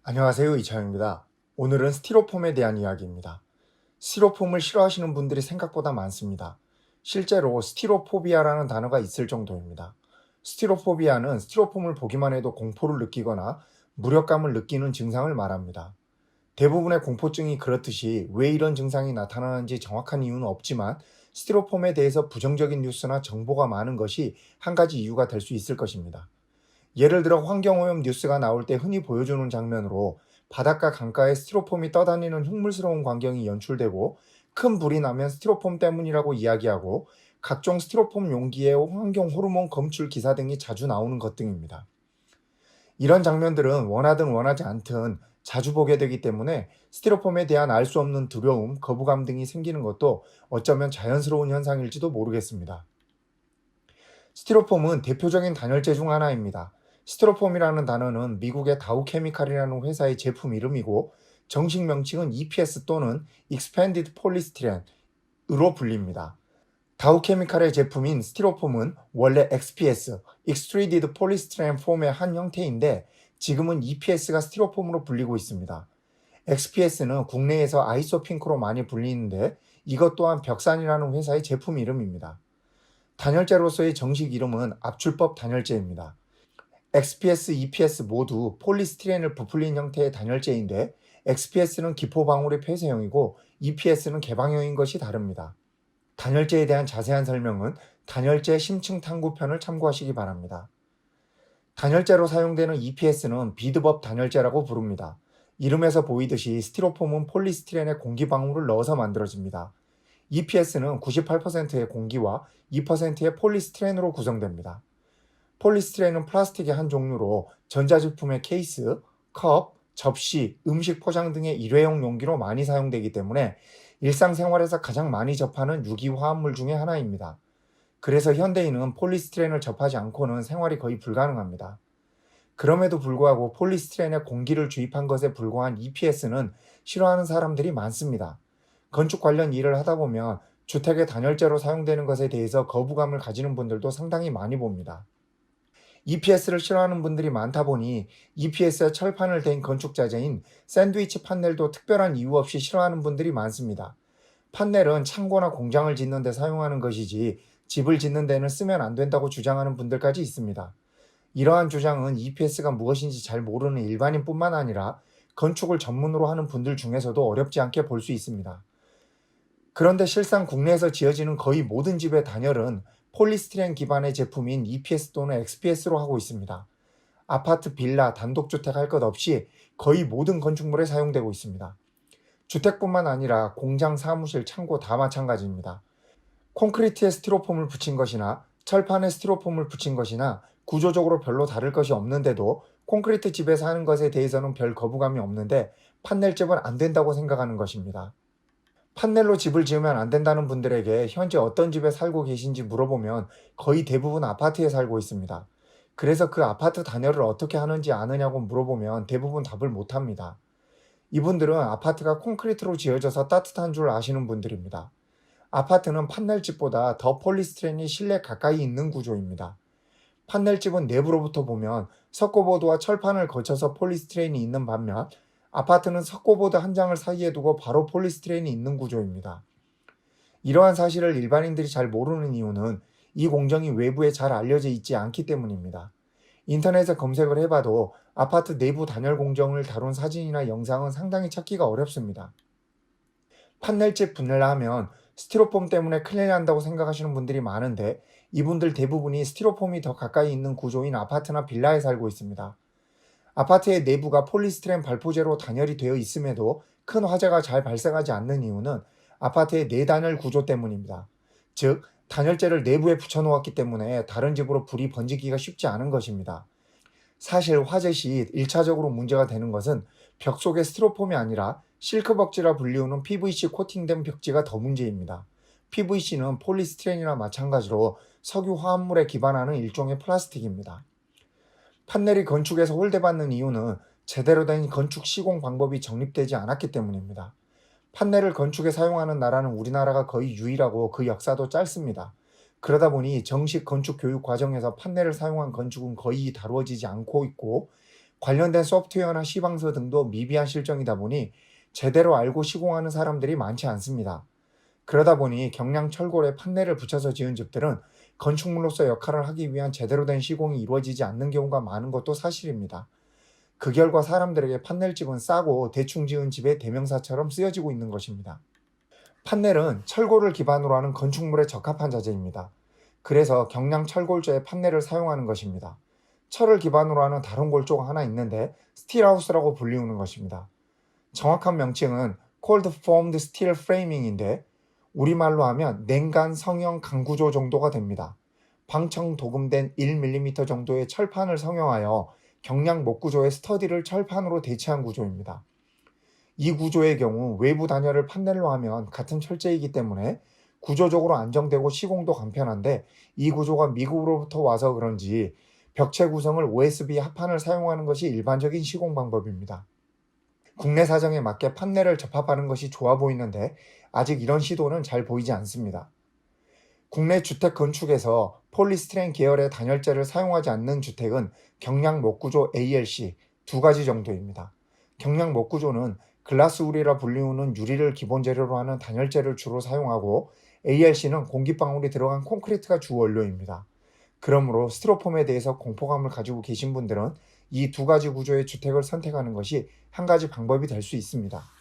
안녕하세요. 이창입니다. 오늘은 스티로폼에 대한 이야기입니다. 스티로폼을 싫어하시는 분들이 생각보다 많습니다. 실제로 스티로포비아라는 단어가 있을 정도입니다. 스티로포비아는 스티로폼을 보기만 해도 공포를 느끼거나 무력감을 느끼는 증상을 말합니다. 대부분의 공포증이 그렇듯이 왜 이런 증상이 나타나는지 정확한 이유는 없지만 스티로폼에 대해서 부정적인 뉴스나 정보가 많은 것이 한 가지 이유가 될 수 있을 것입니다. 예를 들어 환경오염 뉴스가 나올 때 흔히 보여주는 장면으로 바닷가 강가에 스티로폼이 떠다니는 흉물스러운 광경이 연출되고 큰 불이 나면 스티로폼 때문이라고 이야기하고 각종 스티로폼 용기에 환경 호르몬 검출 기사 등이 자주 나오는 것 등입니다. 이런 장면들은 원하든 원하지 않든 자주 보게 되기 때문에 스티로폼에 대한 알 수 없는 두려움, 거부감 등이 생기는 것도 어쩌면 자연스러운 현상일지도 모르겠습니다. 스티로폼은 대표적인 단열재 중 하나입니다. 스티로폼이라는 단어는 미국의 다우케미칼이라는 회사의 제품 이름이고 정식 명칭은 EPS 또는 Expanded Polystyrene으로 불립니다. 다우케미칼의 제품인 스티로폼은 원래 XPS, Extruded Polystyrene Foam의 한 형태인데 지금은 EPS가 스티로폼으로 불리고 있습니다. XPS는 국내에서 아이소핑크로 많이 불리는데 이것 또한 벽산이라는 회사의 제품 이름입니다. 단열재로서의 정식 이름은 압출법 단열재입니다. XPS, EPS 모두 폴리스티렌을 부풀린 형태의 단열재인데 XPS는 기포 방울의 폐쇄형이고 EPS는 개방형인 것이 다릅니다. 단열재에 대한 자세한 설명은 단열재 심층 탐구편을 참고하시기 바랍니다. 단열재로 사용되는 EPS는 비드법 단열재라고 부릅니다. 이름에서 보이듯이 스티로폼은 폴리스티렌에 공기 방울을 넣어서 만들어집니다. EPS는 98%의 공기와 2%의 폴리스티렌으로 구성됩니다. 폴리스티렌은 플라스틱의 한 종류로 전자제품의 케이스, 컵, 접시, 음식 포장 등의 일회용 용기로 많이 사용되기 때문에 일상생활에서 가장 많이 접하는 유기화합물 중의 하나입니다. 그래서 현대인은 폴리스티렌을 접하지 않고는 생활이 거의 불가능합니다. 그럼에도 불구하고 폴리스티렌에 공기를 주입한 것에 불과한 EPS는 싫어하는 사람들이 많습니다. 건축 관련 일을 하다 보면 주택의 단열재로 사용되는 것에 대해서 거부감을 가지는 분들도 상당히 많이 봅니다. EPS를 싫어하는 분들이 많다 보니 EPS에 철판을 댄 건축자재인 샌드위치 판넬도 특별한 이유 없이 싫어하는 분들이 많습니다. 판넬은 창고나 공장을 짓는 데 사용하는 것이지 집을 짓는 데는 쓰면 안 된다고 주장하는 분들까지 있습니다. 이러한 주장은 EPS가 무엇인지 잘 모르는 일반인뿐만 아니라 건축을 전문으로 하는 분들 중에서도 어렵지 않게 볼 수 있습니다. 그런데 실상 국내에서 지어지는 거의 모든 집의 단열은 폴리스티렌 기반의 제품인 EPS 또는 XPS로 하고 있습니다. 아파트, 빌라, 단독주택 할 것 없이 거의 모든 건축물에 사용되고 있습니다. 주택뿐만 아니라 공장, 사무실, 창고 다 마찬가지입니다. 콘크리트에 스티로폼을 붙인 것이나 철판에 스티로폼을 붙인 것이나 구조적으로 별로 다를 것이 없는데도 콘크리트 집에 사는 것에 대해서는 별 거부감이 없는데 판넬집은 안 된다고 생각하는 것입니다. 판넬로 집을 지으면 안 된다는 분들에게 현재 어떤 집에 살고 계신지 물어보면 거의 대부분 아파트에 살고 있습니다. 그래서 그 아파트 단열을 어떻게 하는지 아느냐고 물어보면 대부분 답을 못 합니다. 이분들은 아파트가 콘크리트로 지어져서 따뜻한 줄 아시는 분들입니다. 아파트는 판넬집보다 더 폴리스티렌이 실내 가까이 있는 구조입니다. 판넬집은 내부로부터 보면 석고보드와 철판을 거쳐서 폴리스티렌이 있는 반면 아파트는 석고보드 한 장을 사이에 두고 바로 폴리스티렌이 있는 구조입니다. 이러한 사실을 일반인들이 잘 모르는 이유는 이 공정이 외부에 잘 알려져 있지 않기 때문입니다. 인터넷에 검색을 해봐도 아파트 내부 단열 공정을 다룬 사진이나 영상은 상당히 찾기가 어렵습니다. 판넬집 분해라 하면 스티로폼 때문에 큰일 난다고 생각하시는 분들이 많은데 이분들 대부분이 스티로폼이 더 가까이 있는 구조인 아파트나 빌라에 살고 있습니다. 아파트의 내부가 폴리스티렌 발포제로 단열이 되어 있음에도 큰 화재가 잘 발생하지 않는 이유는 아파트의 내단열 구조 때문입니다. 즉, 단열재를 내부에 붙여놓았기 때문에 다른 집으로 불이 번지기가 쉽지 않은 것입니다. 사실 화재 시 1차적으로 문제가 되는 것은 벽 속의 스티로폼이 아니라 실크벅지라 불리우는 PVC 코팅된 벽지가 더 문제입니다. PVC는 폴리스티렌이나 마찬가지로 석유 화합물에 기반하는 일종의 플라스틱입니다. 판넬이 건축에서 홀대받는 이유는 제대로 된 건축 시공 방법이 정립되지 않았기 때문입니다. 판넬을 건축에 사용하는 나라는 우리나라가 거의 유일하고 그 역사도 짧습니다. 그러다 보니 정식 건축 교육 과정에서 판넬을 사용한 건축은 거의 다루어지지 않고 있고 관련된 소프트웨어나 시방서 등도 미비한 실정이다 보니 제대로 알고 시공하는 사람들이 많지 않습니다. 그러다 보니 경량 철골에 판넬을 붙여서 지은 집들은 건축물로서 역할을 하기 위한 제대로 된 시공이 이루어지지 않는 경우가 많은 것도 사실입니다. 그 결과 사람들에게 판넬집은 싸고 대충 지은 집의 대명사처럼 쓰여지고 있는 것입니다. 판넬은 철골을 기반으로 하는 건축물에 적합한 자재입니다. 그래서 경량 철골조의 판넬을 사용하는 것입니다. 철을 기반으로 하는 다른 골조가 하나 있는데 스틸하우스라고 불리우는 것입니다. 정확한 명칭은 Cold Formed Steel Framing인데 우리말로 하면 냉간 성형 강구조 정도가 됩니다. 방청 도금된 1mm 정도의 철판을 성형하여 경량 목구조의 스터디를 철판으로 대체한 구조입니다. 이 구조의 경우 외부 단열을 판넬로 하면 같은 철제이기 때문에 구조적으로 안정되고 시공도 간편한데 이 구조가 미국으로부터 와서 그런지 벽체 구성을 OSB 합판을 사용하는 것이 일반적인 시공 방법입니다. 국내 사정에 맞게 판넬을 접합하는 것이 좋아 보이는데 아직 이런 시도는 잘 보이지 않습니다. 국내 주택 건축에서 폴리스티렌 계열의 단열재를 사용하지 않는 주택은 경량 목구조 ALC 두 가지 정도입니다. 경량 목구조는 글라스울이라 불리우는 유리를 기본 재료로 하는 단열재를 주로 사용하고 ALC는 공기방울이 들어간 콘크리트가 주 원료입니다. 그러므로 스티로폼에 대해서 공포감을 가지고 계신 분들은 이 두 가지 구조의 주택을 선택하는 것이 한 가지 방법이 될 수 있습니다.